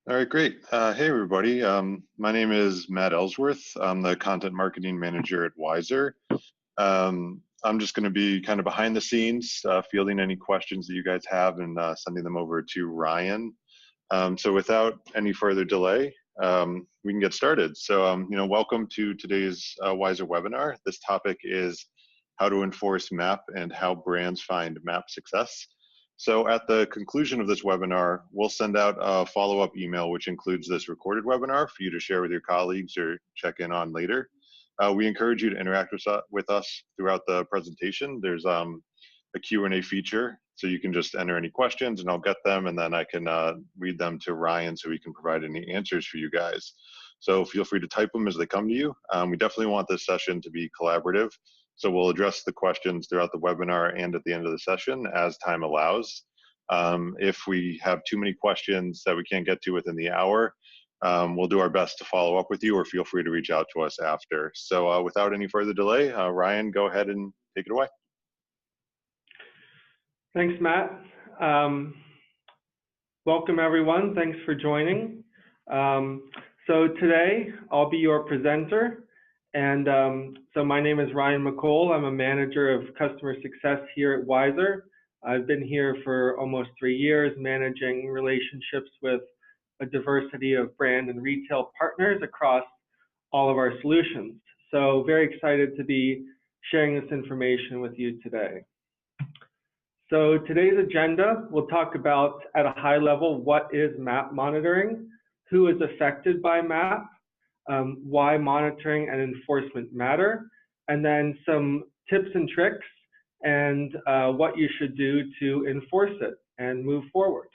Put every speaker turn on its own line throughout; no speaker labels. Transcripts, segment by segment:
All right, great. Hey, everybody. My name is Matt Ellsworth. I'm the content marketing manager at Wiser. I'm just going to be kind of behind the scenes, fielding any questions that you guys have and sending them over to Ryan. So without any further delay, we can get started. So, welcome to today's Wiser webinar. This topic is how to enforce MAP and how brands find MAP success. So at the conclusion of this webinar, we'll send out a follow-up email, which includes this recorded webinar for you to share with your colleagues or check in on later. We encourage you to interact with us throughout the presentation. There's a Q&A feature, so you can just enter any questions and I'll get them, and then I can read them to Ryan so he can provide any answers for you guys. So feel free to type them as they come to you. We definitely want this session to be collaborative. So we'll address the questions throughout the webinar and at the end of the session as time allows. If we have too many questions that we can't get to within the hour, we'll do our best to follow up with you, or feel free to reach out to us after. So without any further delay, Ryan, go ahead and take it away.
Thanks, Matt. Welcome, everyone. Thanks for joining. So today, I'll be your presenter. And so my name is Ryan McCole. I'm a manager of customer success here at Wiser. I've been here for almost 3 years, managing relationships with a diversity of brand and retail partners across all of our solutions. So very excited to be sharing this information with you today. So today's agenda, we'll talk about at a high level, what is MAP monitoring, who is affected by MAP, why monitoring and enforcement matter, and then some tips and tricks and what you should do to enforce it and move forward.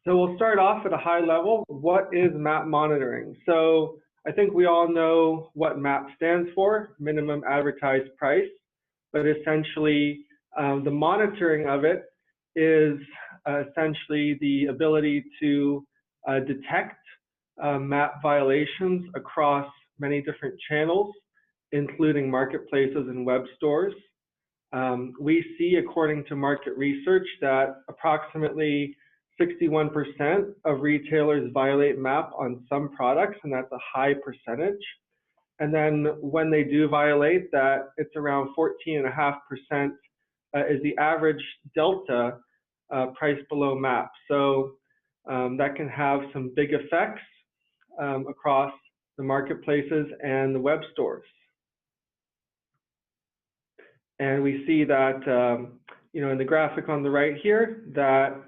So we'll start off at a high level. What is MAP monitoring? So I think we all know what MAP stands for, minimum advertised price, but essentially the monitoring of it is essentially the ability to detect MAP violations across many different channels, including marketplaces and web stores. We see, according to market research, that approximately 61% of retailers violate MAP on some products, and that's a high percentage. And then when they do violate that, it's around 14.5% is the average delta price below MAP. So that can have some big effects across the marketplaces and the web stores. And we see that, in the graphic on the right here, that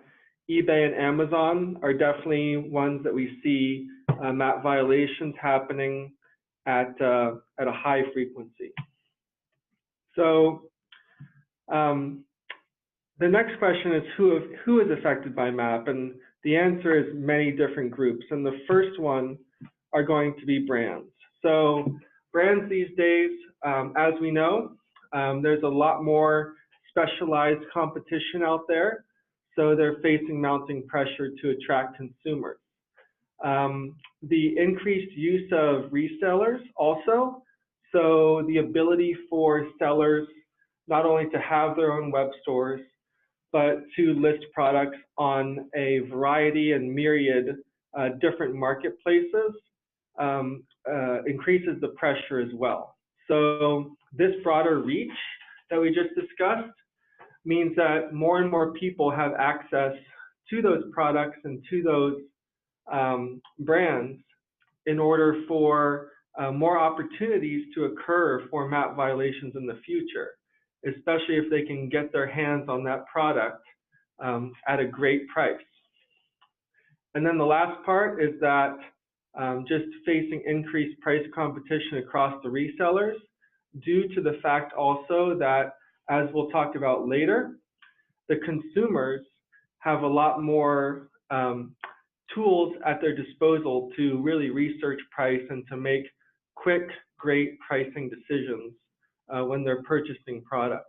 eBay and Amazon are definitely ones that we see MAP violations happening at a high frequency. So the next question is who is affected by MAP, and the answer is many different groups. And the first one are going to be brands. So brands these days, as we know, there's a lot more specialized competition out there. So they're facing mounting pressure to attract consumers. The increased use of resellers also. So the ability for sellers not only to have their own web stores, but to list products on a variety and myriad different marketplaces increases the pressure as well. So this broader reach that we just discussed means that more and more people have access to those products and to those brands in order for more opportunities to occur for MAP violations in the future, especially if they can get their hands on that product at a great price. And then the last part is that just facing increased price competition across the resellers due to the fact also that, as we'll talk about later, the consumers have a lot more tools at their disposal to really research price and to make quick, great pricing decisions when they're purchasing products.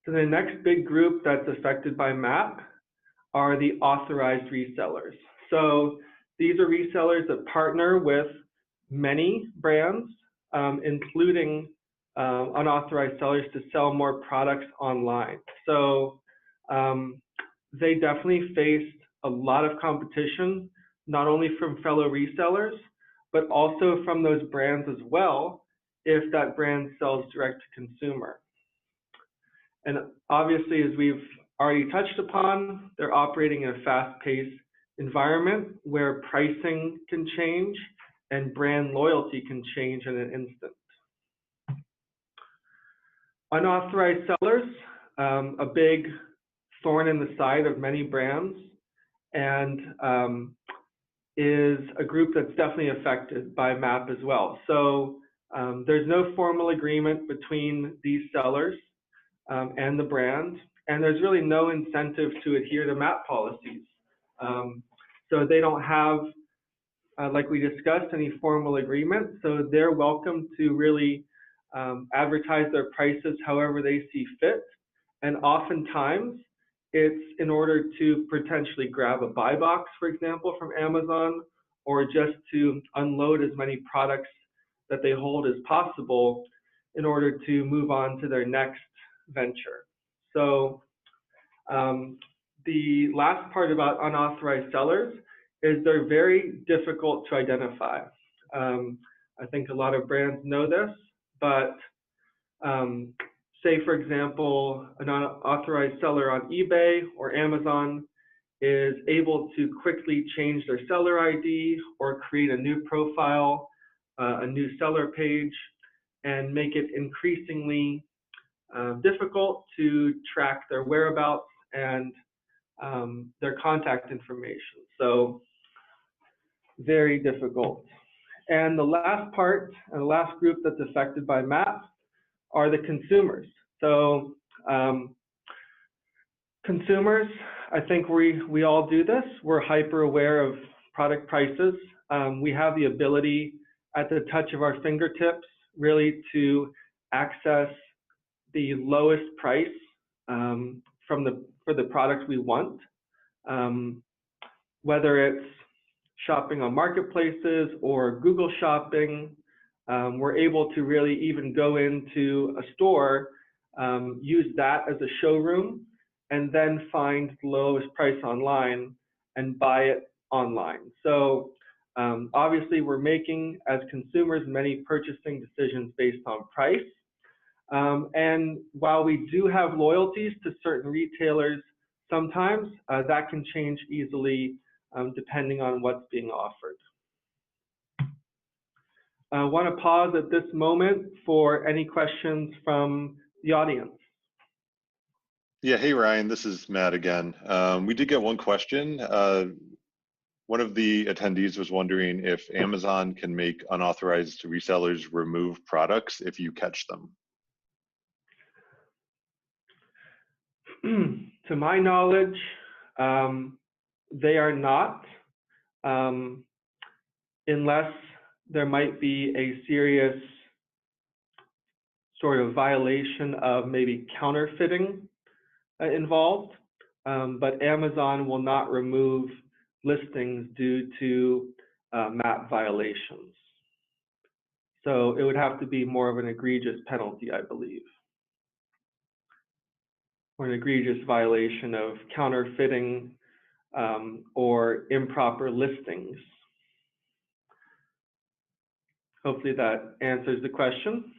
So the next big group that's affected by MAP are the authorized resellers. So these are resellers that partner with many brands, including unauthorized sellers, to sell more products online. So they definitely faced a lot of competition, not only from fellow resellers, but also from those brands as well, if that brand sells direct to consumer. And obviously, as we've already touched upon, they're operating in a fast-paced environment where pricing can change and brand loyalty can change in an instant. Unauthorized sellers, a big thorn in the side of many brands, and is a group that's definitely affected by MAP as well. So there's no formal agreement between these sellers and the brand, and there's really no incentive to adhere to MAP policies. So they don't have, like we discussed, any formal agreement, so they're welcome to really advertise their prices however they see fit, and oftentimes it's in order to potentially grab a buy box, for example, from Amazon, or just to unload as many products that they hold as possible in order to move on to their next venture. So the last part about unauthorized sellers is they're very difficult to identify. I think a lot of brands know this, but say, for example, an unauthorized seller on eBay or Amazon is able to quickly change their seller ID or create a new profile, a new seller page, and make it increasingly difficult to track their whereabouts and their contact information. So very difficult. And the last part, and the last group that's affected by MAP are the consumers. So consumers, I think we all do this. We're hyper aware of product prices. We have the ability at the touch of our fingertips really to access the lowest price for the product we want. Whether it's shopping on marketplaces or Google Shopping, we're able to really even go into a store, use that as a showroom, and then find the lowest price online and buy it online. So obviously we're making, as consumers, many purchasing decisions based on price. And while we do have loyalties to certain retailers, sometimes that can change easily depending on what's being offered. I want to pause at this moment for any questions from the audience.
Yeah, hey Ryan, this is Matt again. We did get one question. One of the attendees was wondering if Amazon can make unauthorized resellers remove products if you catch them.
To my knowledge, they are not, unless there might be a serious sort of violation of maybe counterfeiting involved, but Amazon will not remove listings due to MAP violations. So it would have to be more of an egregious penalty, I believe, or an egregious violation of counterfeiting or improper listings. Hopefully that answers the question.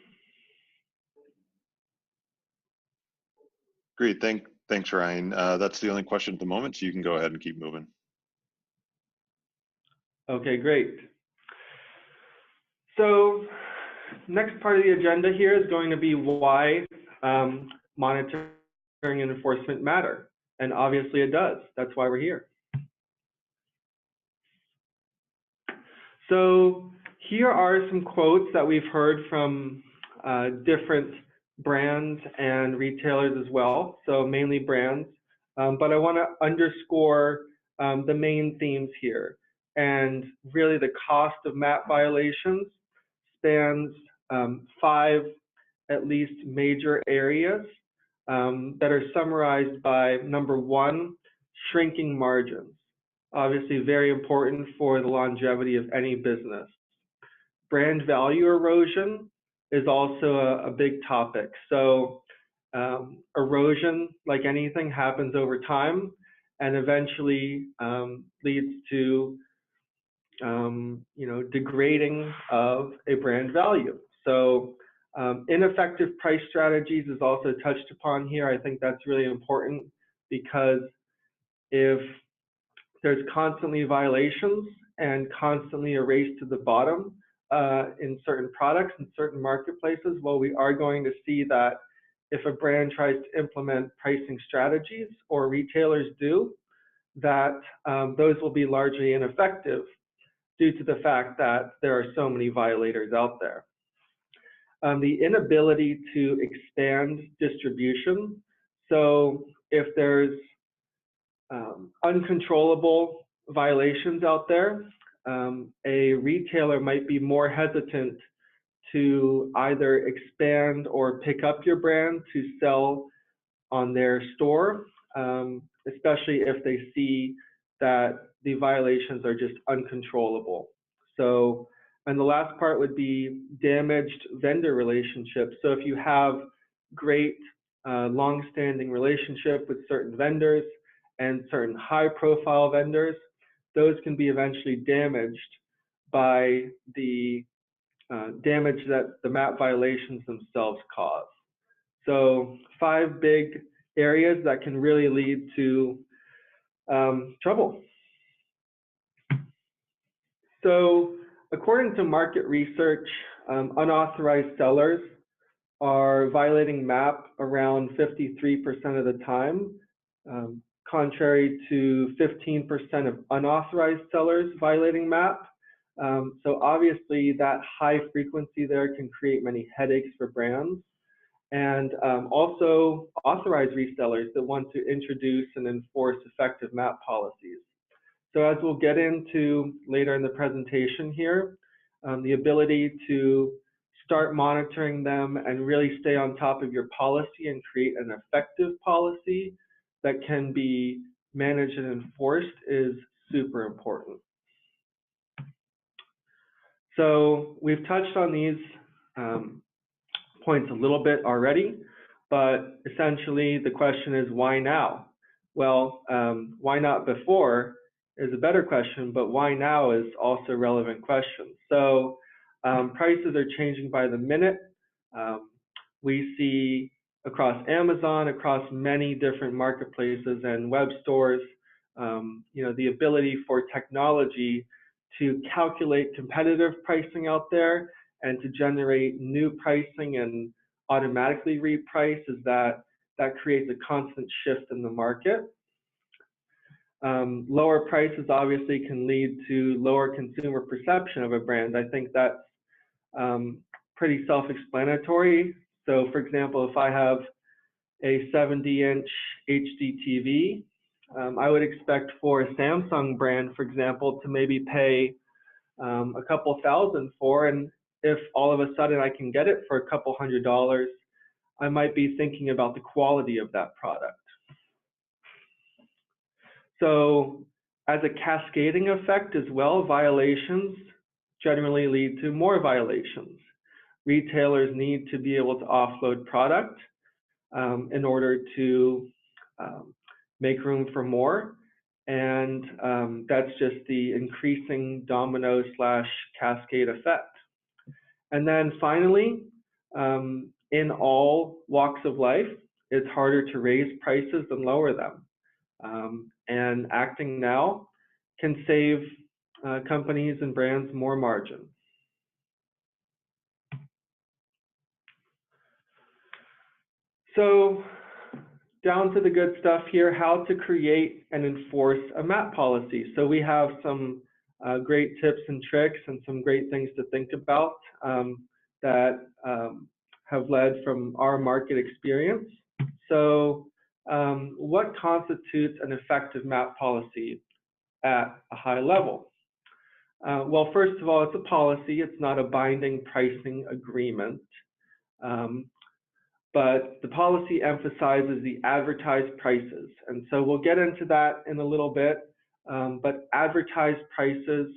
Great, thanks Ryan. That's the only question at the moment, so you can go ahead and keep moving. Okay,
great. So next part of the agenda here is going to be why monitoring and enforcement matter. And obviously it does. That's why we're here. So here are some quotes that we've heard from different brands and retailers as well. So mainly brands. But I want to underscore the main themes here. And really the cost of MAP violations spans 5 at least major areas that are summarized by number 1, shrinking margins. Obviously very important for the longevity of any business. Brand value erosion is also a big topic. So erosion, like anything, happens over time, and eventually leads to degrading of a brand value. So ineffective price strategies is also touched upon here. I think that's really important because if there's constantly violations and constantly a race to the bottom in certain products and certain marketplaces, well, we are going to see that if a brand tries to implement pricing strategies, or retailers do, that those will be largely ineffective due to the fact that there are so many violators out there. The inability to expand distribution. So if there's uncontrollable violations out there, a retailer might be more hesitant to either expand or pick up your brand to sell on their store, especially if they see that the violations are just uncontrollable. So, and the last part would be damaged vendor relationships. So if you have great long-standing relationship with certain vendors and certain high-profile vendors, those can be eventually damaged by the damage that the MAP violations themselves cause. So 5 big areas that can really lead to trouble. So according to market research, unauthorized sellers are violating MAP around 53% of the time, contrary to 15% of unauthorized sellers violating MAP. So obviously that high frequency there can create many headaches for brands. And also authorized resellers that want to introduce and enforce effective MAP policies. So as we'll get into later in the presentation here, the ability to start monitoring them and really stay on top of your policy and create an effective policy that can be managed and enforced is super important. So we've touched on these points a little bit already, but essentially the question is, why now? Well, why not before is a better question, but why now is also a relevant question. So prices are changing by the minute. We see across Amazon, across many different marketplaces and web stores, the ability for technology to calculate competitive pricing out there and to generate new pricing and automatically reprice that creates a constant shift in the market. Lower prices obviously can lead to lower consumer perception of a brand. I think that's pretty self-explanatory. So for example, if I have a 70-inch HD TV, I would expect for a Samsung brand, for example, to maybe pay a couple thousand for, and if all of a sudden I can get it for a couple $100s, I might be thinking about the quality of that product. So as a cascading effect as well, violations generally lead to more violations. Retailers need to be able to offload product in order to make room for more. And that's just the increasing domino / cascade effect. And then finally, in all walks of life, it's harder to raise prices than lower them. And acting now can save companies and brands more margin. So down to the good stuff here, how to create and enforce a MAP policy. So we have some great tips and tricks and some great things to think about that have led from our market experience. So what constitutes an effective MAP policy at a high level? Well, first of all, it's a policy. It's not a binding pricing agreement. But the policy emphasizes the advertised prices. And so we'll get into that in a little bit, but advertised prices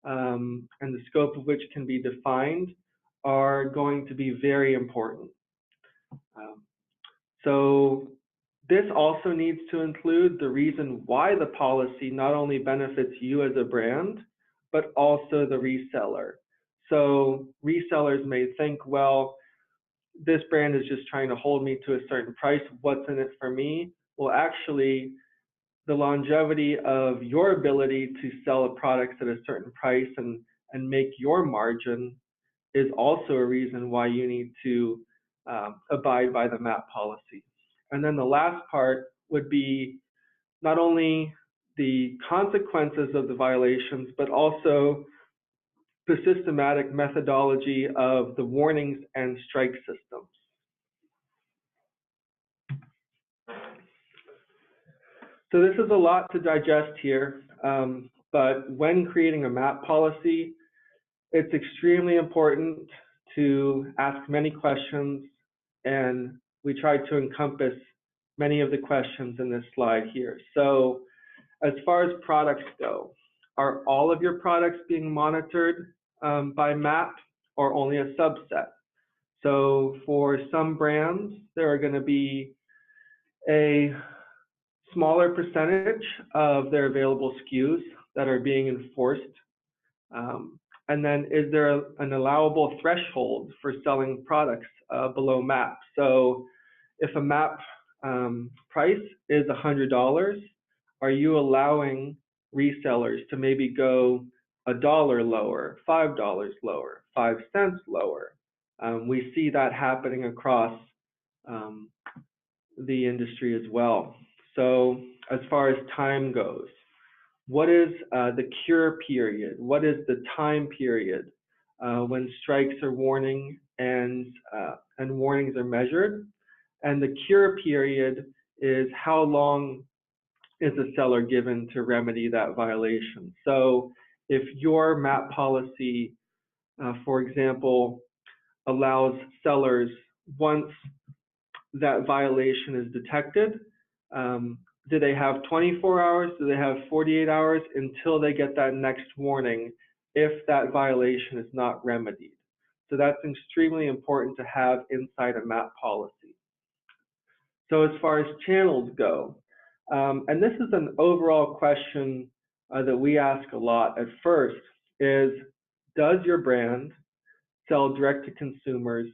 and the scope of which can be defined are going to be very important. So This also needs to include the reason why the policy not only benefits you as a brand, but also the reseller. So resellers may think, well, this brand is just trying to hold me to a certain price. What's in it for me? Well, actually, the longevity of your ability to sell a product at a certain price and make your margin is also a reason why you need to abide by the MAP policy. And then the last part would be not only the consequences of the violations, but also the systematic methodology of the warnings and strike systems. So this is a lot to digest here, but when creating a MAP policy, it's extremely important to ask many questions, and we try to encompass many of the questions in this slide here. So as far as products go, are all of your products being monitored by MAP or only a subset? So for some brands, there are going to be a smaller percentage of their available SKUs that are being enforced. And then is there an allowable threshold for selling products below MAP? So if a MAP price is $100, are you allowing resellers to maybe go $1 lower, $5 lower, 5 cents lower? We see that happening across the industry as well. So as far as time goes, what is the cure period? What is the time period when strikes are warning and warnings are measured? And the cure period is how long is the seller given to remedy that violation? So if your MAP policy, for example, allows sellers, once that violation is detected, do they have 24 hours? Do they have 48 hours until they get that next warning if that violation is not remedied? So that's extremely important to have inside a MAP policy. So as far as channels go, and this is an overall question that we ask a lot at first, is does your brand sell direct to consumers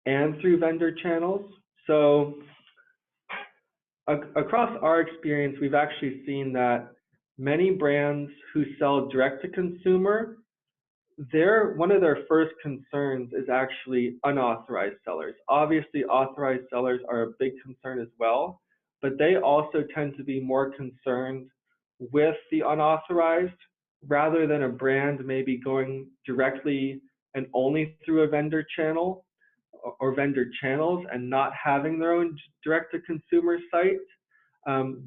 and through vendor channels? So across our experience, we've actually seen that many brands who sell direct to consumer, one of their first concerns is actually unauthorized sellers. Obviously, authorized sellers are a big concern as well, but they also tend to be more concerned with the unauthorized rather than a brand maybe going directly and only through a vendor channel or vendor channels and not having their own direct-to-consumer site.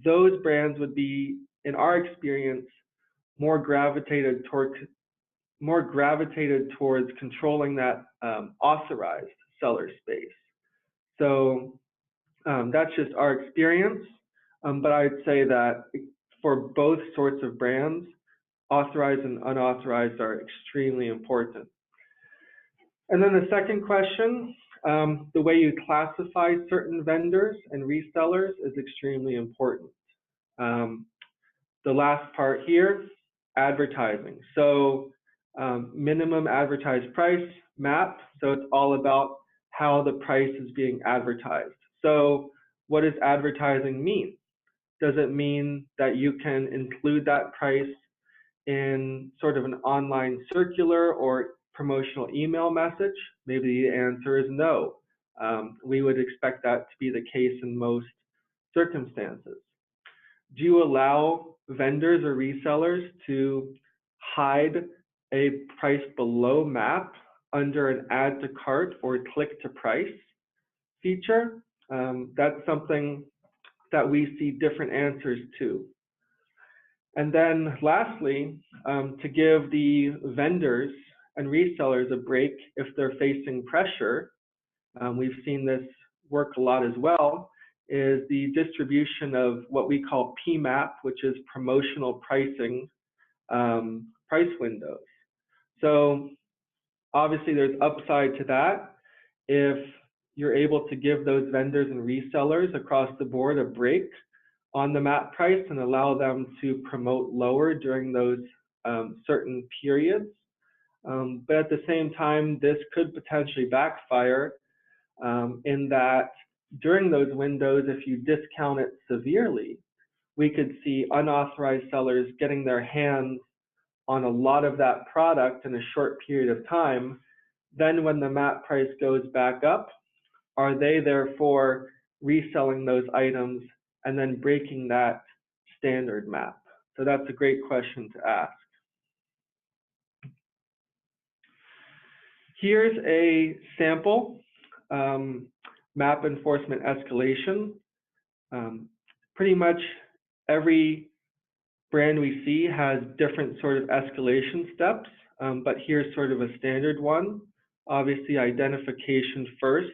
Those brands would be, in our experience, more gravitated towards controlling that authorized seller space. So that's just our experience, but I'd say that for both sorts of brands, authorized and unauthorized are extremely important. And then the second question, the way you classify certain vendors and resellers is extremely important. The last part here, advertising. So minimum advertised price, MAP, so it's all about how the price is being advertised. So what does advertising mean? Does it mean that you can include that price in sort of an online circular or promotional email message? Maybe the answer is no. We would expect that to be the case in most circumstances. Do you allow vendors or resellers to hide a price below MAP under an add to cart or click to price feature? That's something that we see different answers to. And then lastly, to give the vendors and resellers a break if they're facing pressure, we've seen this work a lot as well, is the distribution of what we call PMAP, which is promotional pricing price windows. So obviously there's upside to that. If you're able to give those vendors and resellers across the board a break on the MAP price and allow them to promote lower during those certain periods. But at the same time, this could potentially backfire in that during those windows, if you discount it severely, we could see unauthorized sellers getting their hands on a lot of that product in a short period of time. Then when the MAP price goes back up, are they therefore reselling those items and then breaking that standard MAP? So that's a great question to ask. Here's a sample MAP enforcement escalation. Pretty much every brand we see has different sort of escalation steps, but here's sort of a standard one. Obviously, identification first,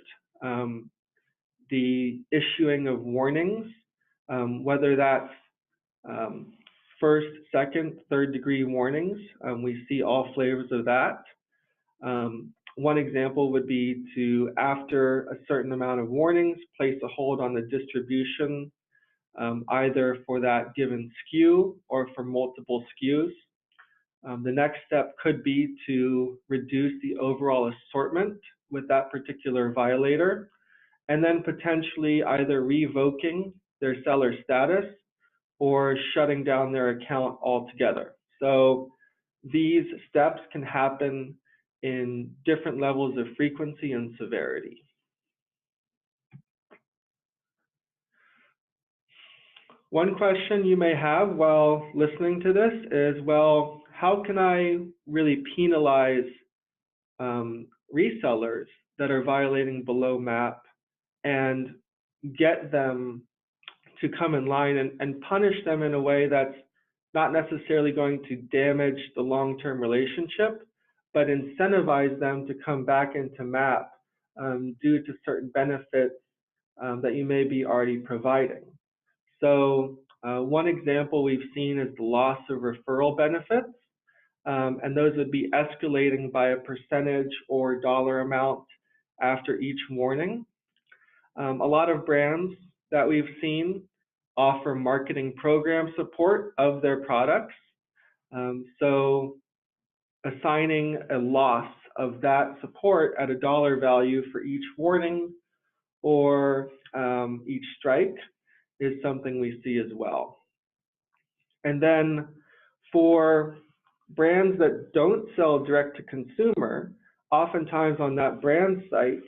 the issuing of warnings, whether that's first, second, third degree warnings. We see all flavors of that. One example would be to, after a certain amount of warnings, place a hold on the distribution, either for that given SKU or for multiple SKUs. The next step could be to reduce the overall assortment with that particular violator, and then potentially either revoking their seller status or shutting down their account altogether. So these steps can happen in different levels of frequency and severity. One question you may have while listening to this is, well, how can I really penalize resellers that are violating below MAP and get them to come in line and punish them in a way that's not necessarily going to damage the long-term relationship, but incentivize them to come back into MAP due to certain benefits that you may be already providing. So one example we've seen is the loss of referral benefits, and those would be escalating by a percentage or dollar amount after each warning. A lot of brands that we've seen offer marketing program support of their products. So assigning a loss of that support at a dollar value for each warning or each strike is something we see as well. And then for brands that don't sell direct to consumer, oftentimes on that brand site,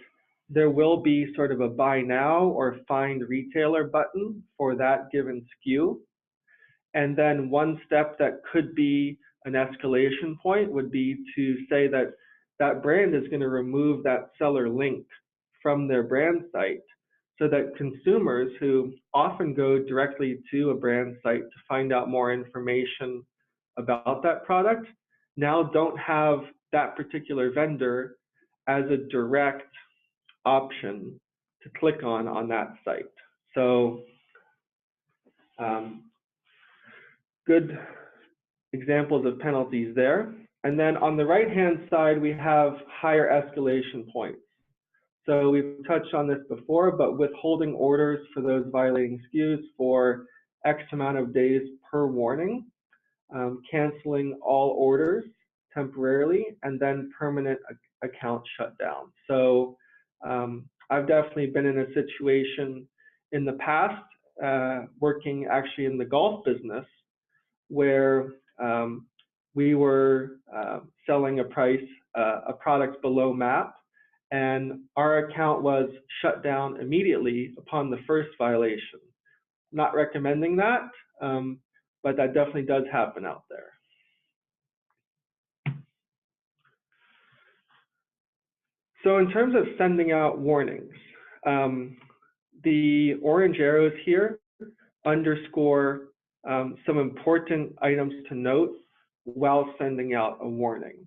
there will be sort of a buy now or find retailer button for that given SKU. And then one step that could be an escalation point would be to say that that brand is going to remove that seller link from their brand site so that consumers who often go directly to a brand site to find out more information about that product now don't have that particular vendor as a direct option to click on that site. So good examples of penalties there. And then on the right-hand side, we have higher escalation points. So we've touched on this before, but withholding orders for those violating SKUs for X amount of days per warning, canceling all orders temporarily, and then permanent account shutdown. So I've definitely been in a situation in the past, working actually in the golf business, where we were selling a product below MAP, and our account was shut down immediately upon the first violation. Not recommending that, but that definitely does happen out there. So in terms of sending out warnings, the orange arrows here underscore some important items to note while sending out a warning.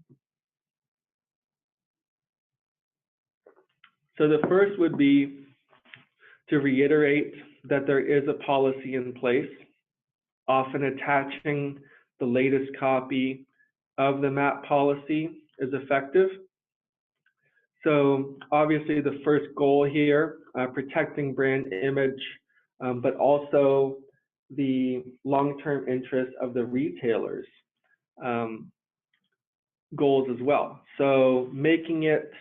So the first would be to reiterate that there is a policy in place, often attaching the latest copy of the MAP policy is effective. So obviously the first goal here, protecting brand image, but also the long-term interest of the retailers' goals as well. So making it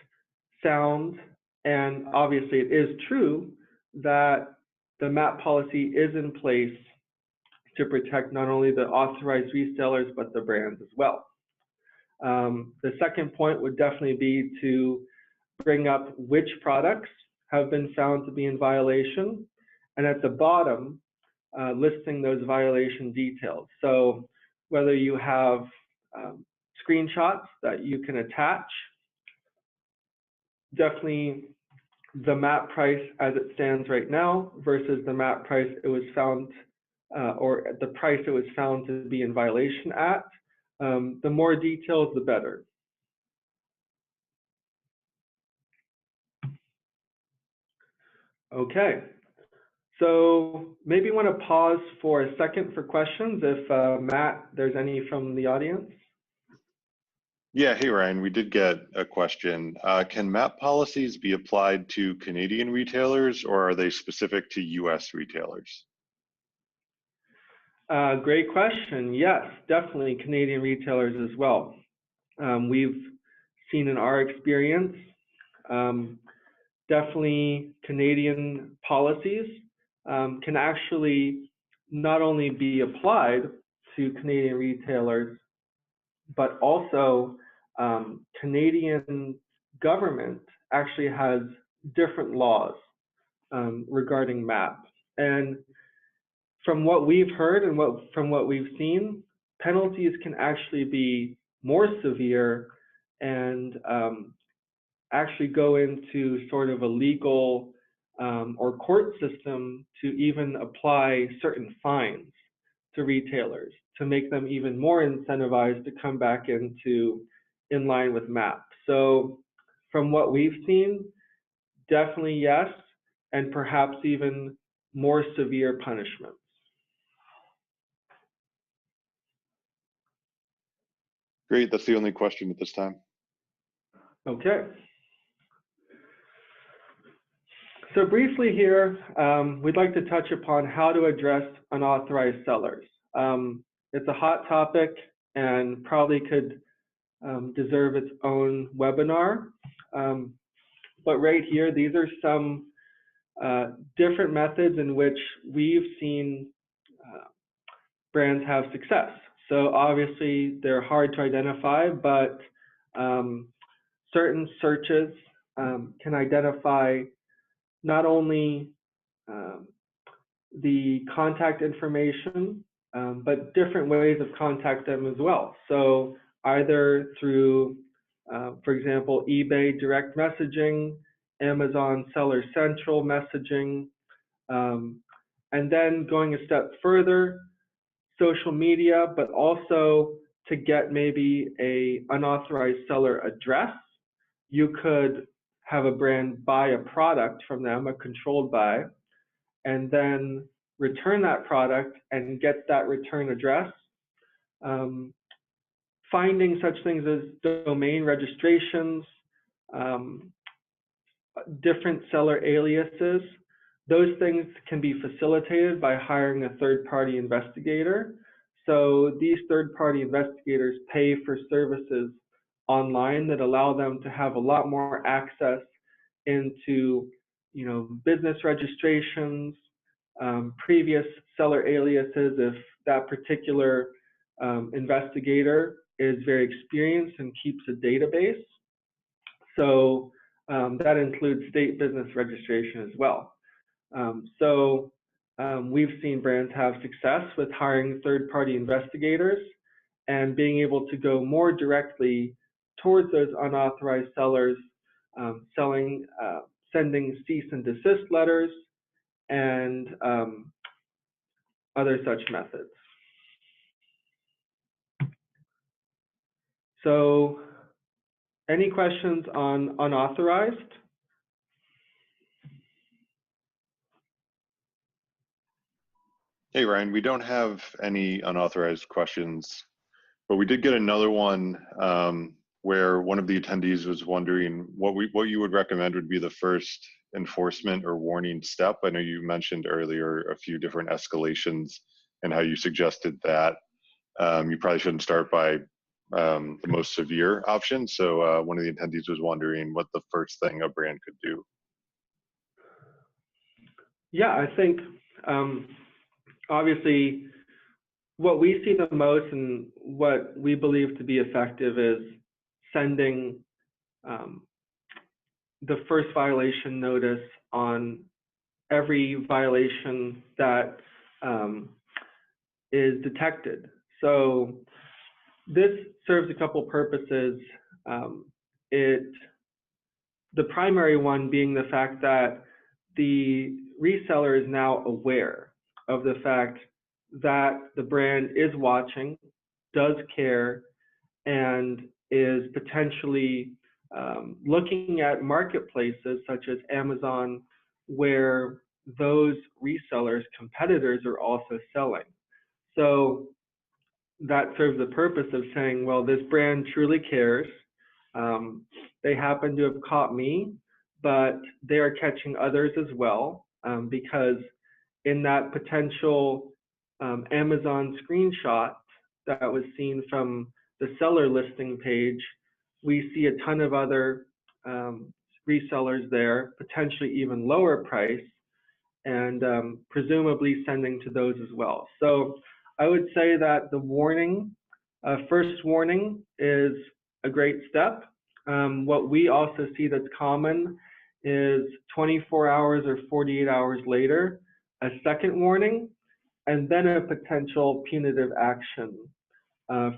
sound, and obviously it is true that the MAP policy is in place to protect not only the authorized resellers, but the brands as well. The second point would definitely be to bring up which products have been found to be in violation, and at the bottom, listing those violation details. So whether you have screenshots that you can attach, definitely the MAP price as it stands right now versus the MAP price it was found, or the price it was found to be in violation at. The more details, the better. Okay, so maybe want to pause for a second for questions if Matt, there's any from the audience.
Yeah, hey Ryan, we did get a question. Can MAP policies be applied to Canadian retailers or are they specific to US retailers?
Great question. Yes, definitely Canadian retailers as well. We've seen in our experience, definitely Canadian policies can actually not only be applied to Canadian retailers, but also Canadian government actually has different laws regarding MAP. And from what we've heard and from what we've seen, penalties can actually be more severe and actually go into sort of a legal or court system to even apply certain fines to retailers to make them even more incentivized to come back in line with MAP. So from what we've seen, definitely yes, and perhaps even more severe punishments.
Great, that's the only question at this time.
Okay. So briefly here, we'd like to touch upon how to address unauthorized sellers. It's a hot topic and probably could deserve its own webinar. But right here, these are some different methods in which we've seen brands have success. So obviously they're hard to identify, but certain searches can identify not only the contact information, but different ways of contact them as well. So either through, for example, eBay direct messaging, Amazon Seller Central messaging, and then going a step further, social media, but also to get maybe a unauthorized seller address. You could have a brand buy a product from them, a controlled buy, and then return that product and get that return address. Finding such things as domain registrations, different seller aliases, those things can be facilitated by hiring a third-party investigator. So these third-party investigators pay for services online that allow them to have a lot more access into, business registrations, previous seller aliases if that particular investigator is very experienced and keeps a database. So that includes state business registration as well. We've seen brands have success with hiring third-party investigators and being able to go more directly towards those unauthorized sellers, sending cease and desist letters and other such methods. So any questions on unauthorized?
Hey Ryan, we don't have any unauthorized questions, but we did get another one. where one of the attendees was wondering what you would recommend would be the first enforcement or warning step. I know you mentioned earlier a few different escalations and how you suggested that you probably shouldn't start by the most severe option. So one of the attendees was wondering what the first thing a brand could do.
Yeah, I think obviously what we see the most and what we believe to be effective is sending the first violation notice on every violation that is detected. So this serves a couple purposes. The primary one being the fact that the reseller is now aware of the fact that the brand is watching, does care, and is potentially looking at marketplaces such as Amazon, where those resellers, competitors, are also selling. So that serves the purpose of saying, well, this brand truly cares. They happen to have caught me, but they are catching others as well, because in that potential Amazon screenshot that was seen from the seller listing page, we see a ton of other resellers there, potentially even lower price, and presumably sending to those as well. So I would say that the warning, first warning, is a great step. What we also see that's common is 24 hours or 48 hours later, a second warning, and then a potential punitive action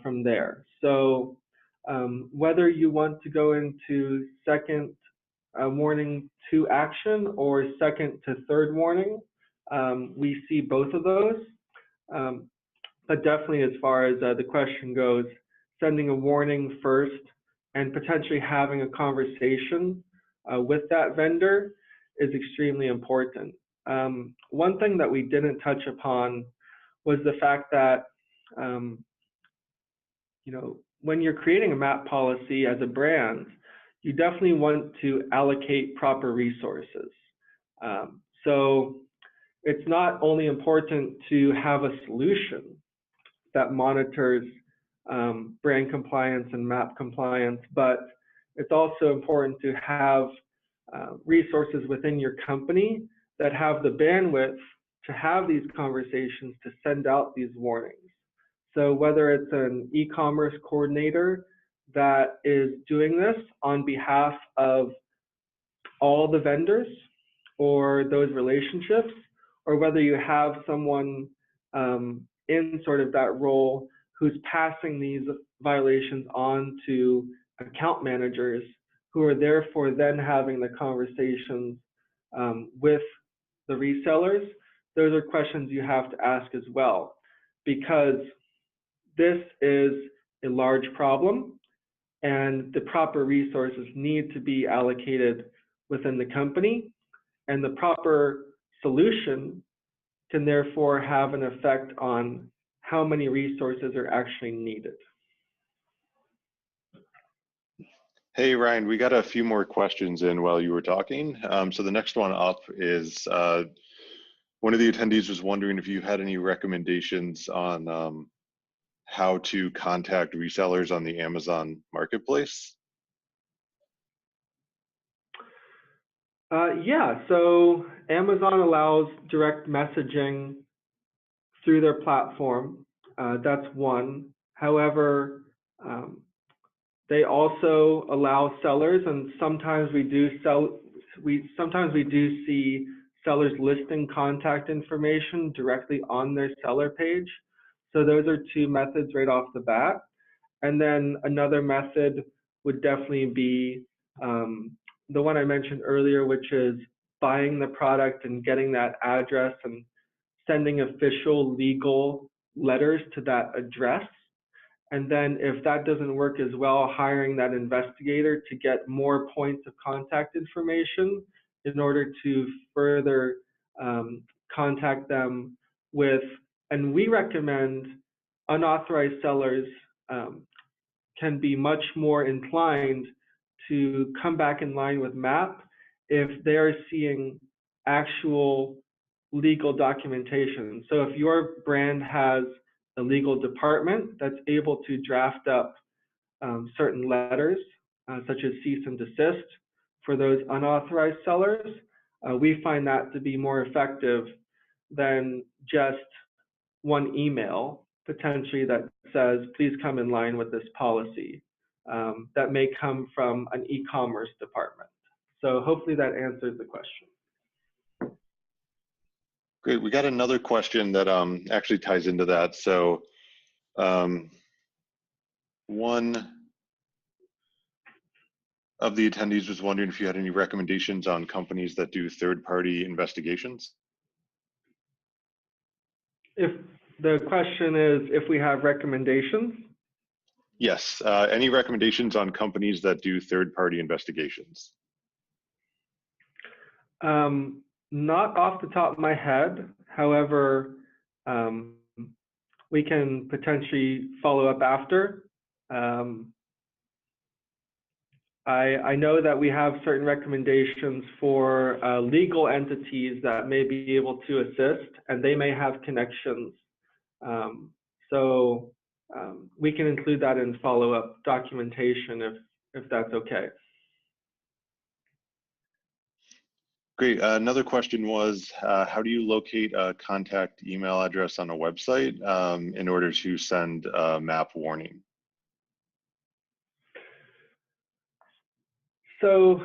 from there. So whether you want to go into second warning to action or second to third warning, we see both of those. But definitely, as far as the question goes, sending a warning first and potentially having a conversation with that vendor is extremely important. One thing that we didn't touch upon was the fact that when you're creating a MAP policy as a brand, you definitely want to allocate proper resources. So it's not only important to have a solution that monitors brand compliance and MAP compliance, but it's also important to have resources within your company that have the bandwidth to have these conversations, to send out these warnings. So whether it's an e-commerce coordinator that is doing this on behalf of all the vendors or those relationships, or whether you have someone in sort of that role who's passing these violations on to account managers who are therefore then having the conversations with the resellers, those are questions you have to ask as well, because this is a large problem and the proper resources need to be allocated within the company, and the proper solution can therefore have an effect on how many resources are actually needed.
Hey, Ryan, we got a few more questions in while you were talking. So the next one up is one of the attendees was wondering if you had any recommendations on how to contact resellers on the Amazon marketplace.
Yeah, so Amazon allows direct messaging through their platform. That's one. However, they also allow sellers, and sometimes we do see sellers listing contact information directly on their seller page. So those are two methods right off the bat. And then another method would definitely be the one I mentioned earlier, which is buying the product and getting that address and sending official legal letters to that address. And then if that doesn't work as well, hiring that investigator to get more points of contact information in order to further contact them with, and we recommend unauthorized sellers can be much more inclined to come back in line with MAP if they're seeing actual legal documentation. So if your brand has a legal department that's able to draft up certain letters, such as cease and desist, for those unauthorized sellers, we find that to be more effective than just one email potentially that says, please come in line with this policy. That may come from an e-commerce department. So hopefully that answers the question.
Great. We got another question that actually ties into that. So one of the attendees was wondering if you had any recommendations on companies that do third-party investigations.
If the question is if we have recommendations?
Yes. Any recommendations on companies that do third-party investigations?
Not off the top of my head. However, we can potentially follow up after. I know that we have certain recommendations for legal entities that may be able to assist, and they may have connections. So we can include that in follow-up documentation if that's okay.
Great. Another question was, how do you locate a contact email address on a website in order to send a MAP warning?
So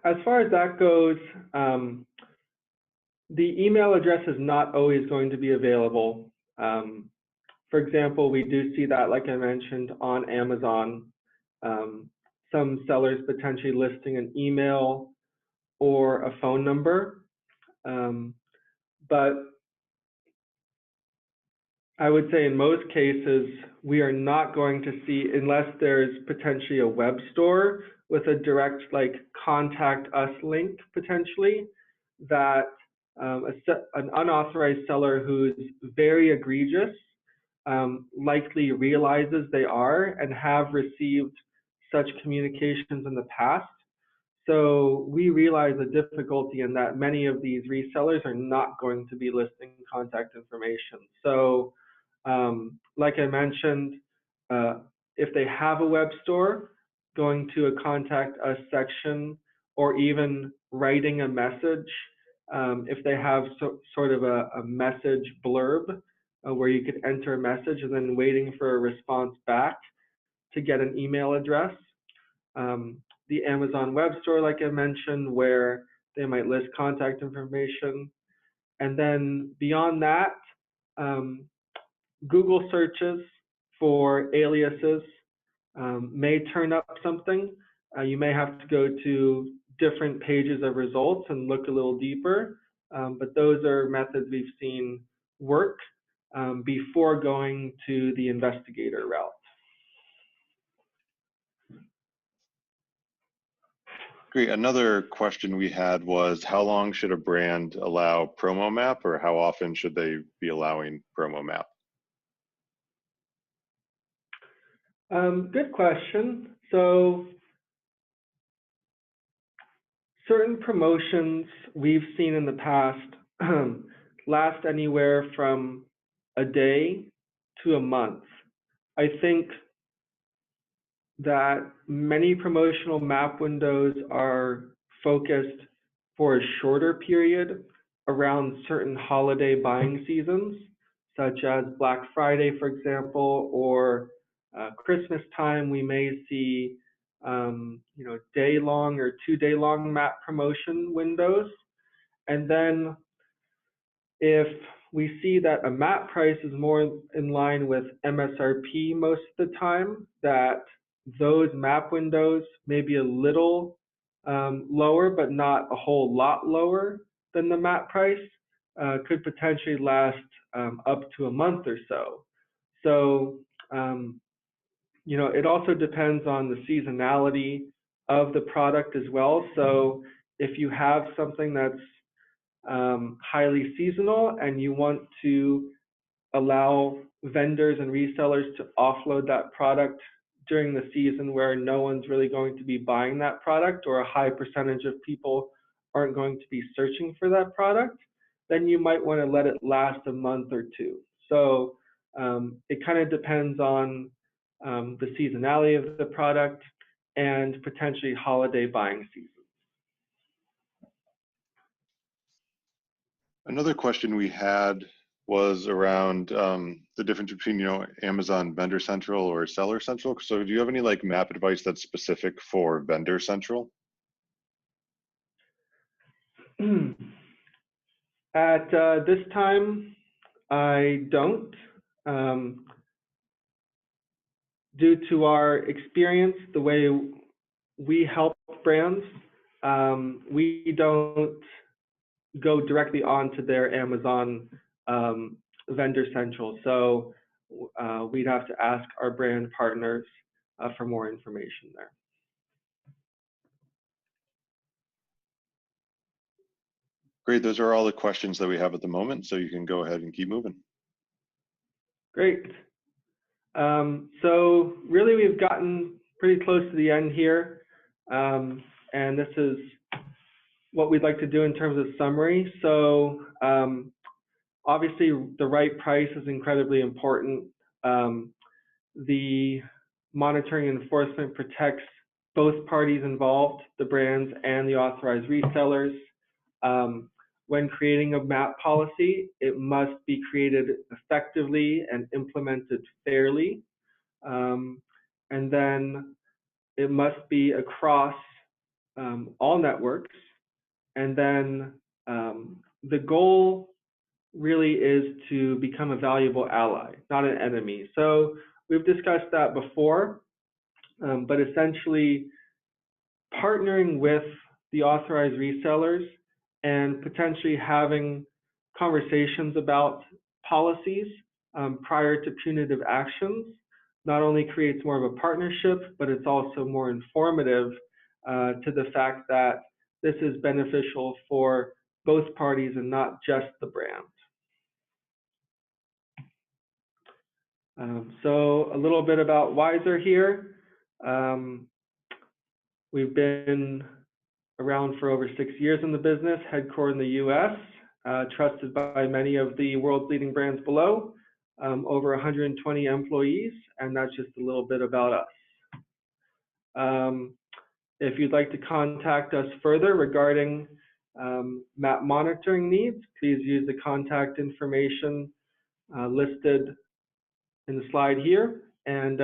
as far as that goes, the email address is not always going to be available. For example, we do see that, like I mentioned, on Amazon, some sellers potentially listing an email or a phone number. But I would say in most cases, we are not going to see, unless there's potentially a web store with a direct like contact us link potentially, that an unauthorized seller who's very egregious likely realizes they are and have received such communications in the past. So we realize the difficulty in that many of these resellers are not going to be listing contact information. So like I mentioned, if they have a web store, going to a contact us section, or even writing a message, if they have sort of a message blurb where you could enter a message and then waiting for a response back to get an email address. The Amazon web store, like I mentioned, where they might list contact information. And then beyond that, Google searches for aliases may turn up something. You may have to go to different pages of results and look a little deeper, but those are methods we've seen work before going to the investigator route.
Great. Another question we had was, how long should a brand allow promo map, or how often should they be allowing promo map?
Good question. So certain promotions we've seen in the past last anywhere from a day to a month. I think that many promotional map windows are focused for a shorter period around certain holiday buying seasons, such as Black Friday, for example, or Christmas time. We may see day-long or 2-day-long map promotion windows. And then if we see that a map price is more in line with MSRP most of the time, that those map windows may be a little lower, but not a whole lot lower than the map price, could potentially last up to a month or so. So, it also depends on the seasonality of the product as well. So if you have something that's highly seasonal and you want to allow vendors and resellers to offload that product during the season where no one's really going to be buying that product, or a high percentage of people aren't going to be searching for that product, then you might want to let it last a month or two. So it kind of depends on the seasonality of the product and potentially holiday buying season.
Another question we had was around the difference between, Amazon Vendor Central or Seller Central. So do you have any like map advice that's specific for Vendor Central?
At this time, I don't. Due to our experience, the way we help brands, we don't go directly onto their Amazon Vendor Central. So we'd have to ask our brand partners for more information there.
Great, those are all the questions that we have at the moment, so you can go ahead and keep moving.
Great. So really we've gotten pretty close to the end here. And this is what we'd like to do in terms of summary. So obviously the right price is incredibly important. The monitoring and enforcement protects both parties involved, the brands and the authorized resellers. When creating a MAP policy, it must be created effectively and implemented fairly. And then it must be across all networks. And then the goal really is to become a valuable ally, not an enemy. So we've discussed that before, but essentially partnering with the authorized resellers and potentially having conversations about policies prior to punitive actions not only creates more of a partnership, but it's also more informative to the fact that this is beneficial for both parties and not just the brand. So a little bit about Wiser here. We've been around for over 6 years in the business, headquartered in the US, trusted by many of the world's leading brands below, over 120 employees, and that's just a little bit about us. If you'd like to contact us further regarding MAP monitoring needs, please use the contact information listed in the slide here, and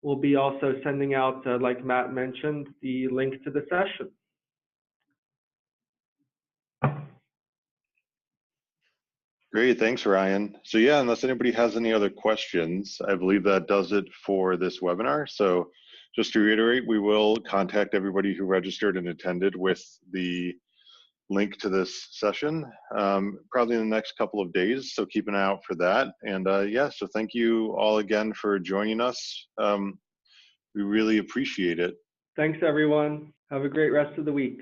we'll be also sending out, like Matt mentioned, the link to the session.
Great, thanks, Ryan. So yeah, unless anybody has any other questions, I believe that does it for this webinar. So just to reiterate, we will contact everybody who registered and attended with the link to this session, probably in the next couple of days. So keep an eye out for that. And yeah, so thank you all again for joining us. We really appreciate it.
Thanks, everyone. Have a great rest of the week.